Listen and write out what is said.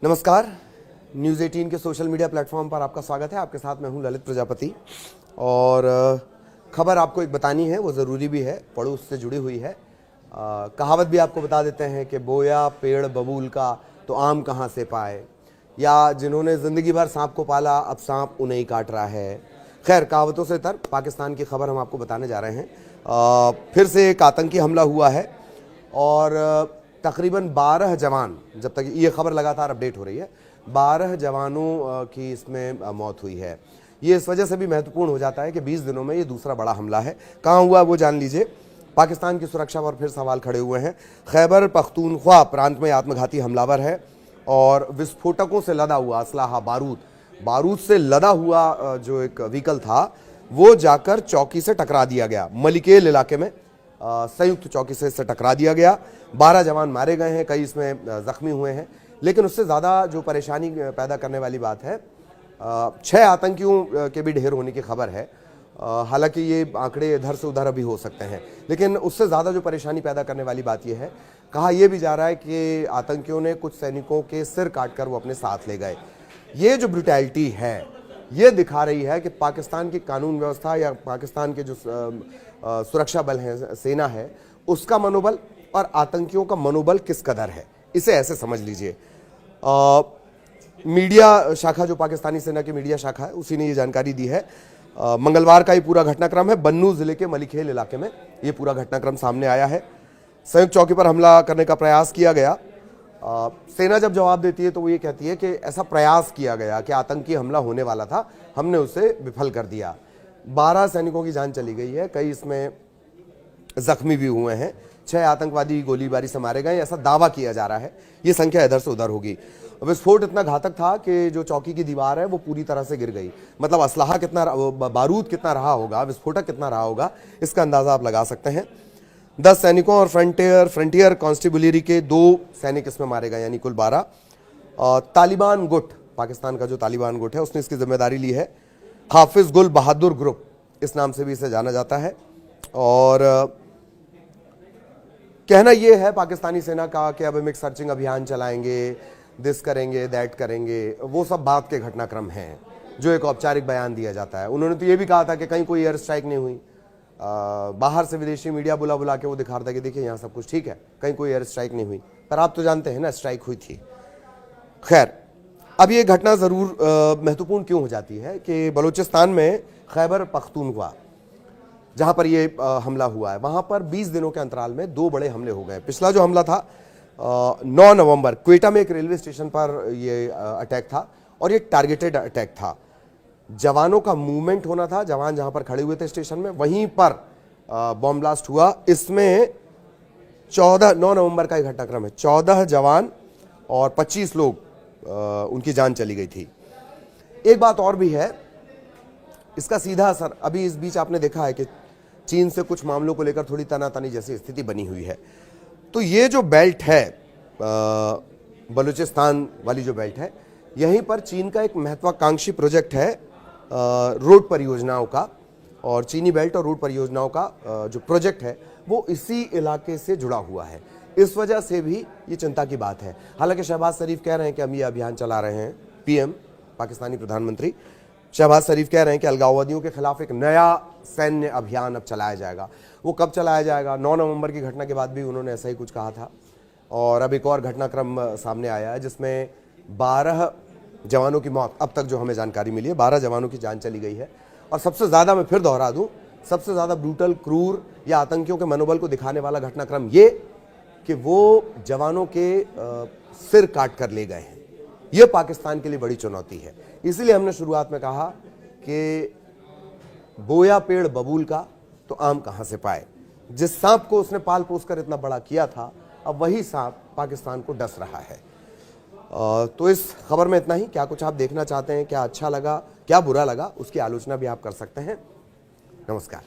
नमस्कार। न्यूज़ 18 के social media platform पर आपका स्वागत है। आपके साथ मैं हूं ललित प्रजापति और खबर आपको एक बतानी है, वो ज़रूरी भी है, पड़ोस से जुड़ी हुई है। कहावत भी आपको बता देते हैं कि बोया पेड़ बबूल का तो आम कहाँ से पाए, या जिन्होंने ज़िंदगी भर सांप को पाला अब सांप उन्हें ही काट रहा है। खैर, कहावतों से तर्क पाकिस्तान की खबर हम आपको बताने जा रहे हैं। फिर से एक आतंकी हमला हुआ है और तकरीबन 12 जवान, जब तक ये खबर लगातार अपडेट हो रही है, 12 जवानों की इसमें मौत हुई है। ये इस वजह से भी महत्वपूर्ण हो जाता है कि 20 दिनों में ये दूसरा बड़ा हमला है। कहाँ हुआ वो जान लीजिए। पाकिस्तान की सुरक्षा पर फिर सवाल खड़े हुए हैं। खैबर पख्तूनख्वा प्रांत में आत्मघाती हमलावर है और विस्फोटकों से लदा हुआ असलाहा, बारूद से लदा हुआ जो एक व्हीकल था वो जाकर चौकी से टकरा दिया गया। मलिकेल इलाके में संयुक्त चौकी से इससे टकरा दिया गया। 12 जवान मारे गए हैं, कई इसमें जख्मी हुए हैं। लेकिन उससे ज़्यादा जो परेशानी पैदा करने वाली बात है, 6 आतंकियों के भी ढेर होने की खबर है। हालांकि ये आंकड़े इधर से उधर अभी हो सकते हैं, लेकिन उससे ज़्यादा जो परेशानी पैदा करने वाली बात यह है, कहा यह भी जा रहा है कि आतंकियों ने कुछ सैनिकों के सिर काटकर वो अपने साथ ले गए। ये जो ब्रुटैलिटी है, ये दिखा रही है कि पाकिस्तान की कानून व्यवस्था या पाकिस्तान के जो सुरक्षा बल हैं, सेना है, उसका मनोबल और आतंकियों का मनोबल किस कदर है। इसे ऐसे समझ लीजिए। मीडिया शाखा, जो पाकिस्तानी सेना की मीडिया शाखा है, उसी ने ये जानकारी दी है। मंगलवार का ये पूरा घटनाक्रम है। बन्नू जिले के मलिखेल इलाके में ये पूरा घटनाक्रम सामने आया है। संयुक्त चौकी पर हमला करने का प्रयास किया गया। सेना जब जवाब देती है तो वो ये कहती है कि ऐसा प्रयास किया गया कि आतंकी हमला होने वाला था, हमने उसे विफल कर दिया। 12 सैनिकों की जान चली गई है, कई इसमें जख्मी भी हुए हैं। 6 आतंकवादी गोलीबारी से मारे गए, ऐसा दावा किया जा रहा है। ये संख्या इधर से उधर होगी। विस्फोट इतना घातक था कि जो चौकी की दीवार है वो पूरी तरह से गिर गई। मतलब असलाहा कितना, बारूद कितना रहा होगा, विस्फोटक कितना रहा होगा, इसका अंदाजा आप लगा सकते हैं। 10 सैनिकों और फ्रंटियर कांस्टेबुलरी के 2 सैनिक इसमें मारे गए, यानी कुल 12। तालिबान गुट, पाकिस्तान का जो तालिबान गुट है, उसने इसकी जिम्मेदारी ली है। हाफिज गुल बहादुर ग्रुप, इस नाम से भी इसे जाना जाता है। और कहना यह है पाकिस्तानी सेना का कि अब हम एक सर्चिंग अभियान चलाएंगे, दिस करेंगे, दैट करेंगे। वो सब बात के घटनाक्रम हैं जो एक औपचारिक बयान दिया जाता है। उन्होंने तो ये भी कहा था कि कहीं कोई एयर स्ट्राइक नहीं हुई। बाहर से विदेशी मीडिया बुला के वो दिखा रहा था कि देखिए यहाँ सब कुछ ठीक है, कहीं कोई एयर स्ट्राइक नहीं हुई। पर आप तो जानते हैं ना, स्ट्राइक हुई थी। खैर, अब ये घटना ज़रूर महत्वपूर्ण क्यों हो जाती है कि बलूचिस्तान में खैबर पख्तूनख्वा, जहाँ पर ये हमला हुआ है, वहाँ पर 20 दिनों के अंतराल में 2 बड़े हमले हो गए। पिछला जो हमला था 9 नवंबर, क्वेटा में एक रेलवे स्टेशन पर ये अटैक था और ये टारगेटेड अटैक था। जवानों का मूवमेंट होना था, जवान जहाँ पर खड़े हुए थे स्टेशन में, वहीं पर बॉम्ब ब्लास्ट हुआ। इसमें 9 नवंबर का एक घटनाक्रम है। 14 जवान और 25 लोग उनकी जान चली गई थी। एक बात और भी है, इसका सीधा असर, अभी इस बीच आपने देखा है कि चीन से कुछ मामलों को लेकर थोड़ी तनातनी जैसी स्थिति बनी हुई है। तो ये जो बेल्ट है, बलूचिस्तान वाली जो बेल्ट है, यहीं पर चीन का एक महत्वाकांक्षी प्रोजेक्ट है रोड परियोजनाओं का। और चीनी बेल्ट और रोड परियोजनाओं का जो प्रोजेक्ट है वो इसी इलाके से जुड़ा हुआ है। इस वजह से भी ये चिंता की बात है। हालांकि शहबाज शरीफ कह रहे हैं कि हम ये अभियान चला रहे हैं। पीएम, पाकिस्तानी प्रधानमंत्री शहबाज शरीफ कह रहे हैं कि अलगाववादियों के खिलाफ एक नया सैन्य अभियान अब चलाया जाएगा। वो कब चलाया जाएगा? 9 नवंबर की घटना के बाद भी उन्होंने ऐसा ही कुछ कहा था। और अब एक और घटनाक्रम सामने आया है जिसमें 12 जवानों की मौत, अब तक जो हमें जानकारी मिली है 12 जवानों की जान चली गई है। और सबसे ज़्यादा, मैं फिर दोहरा दूं, सबसे ज़्यादा ब्रूटल, क्रूर या आतंकियों के मनोबल को दिखाने वाला घटनाक्रम ये कि वो जवानों के सिर काट कर ले गए हैं। ये पाकिस्तान के लिए बड़ी चुनौती है। इसीलिए हमने शुरुआत में कहा कि बोया पेड़ बबूल का तो आम कहां से पाए। जिस सांप को उसने पाल पोस कर इतना बड़ा किया था, अब वही सांप पाकिस्तान को डस रहा है। तो इस खबर में इतना ही। क्या कुछ आप देखना चाहते हैं, क्या अच्छा लगा, क्या बुरा लगा, उसकी आलोचना भी आप कर सकते हैं। नमस्कार।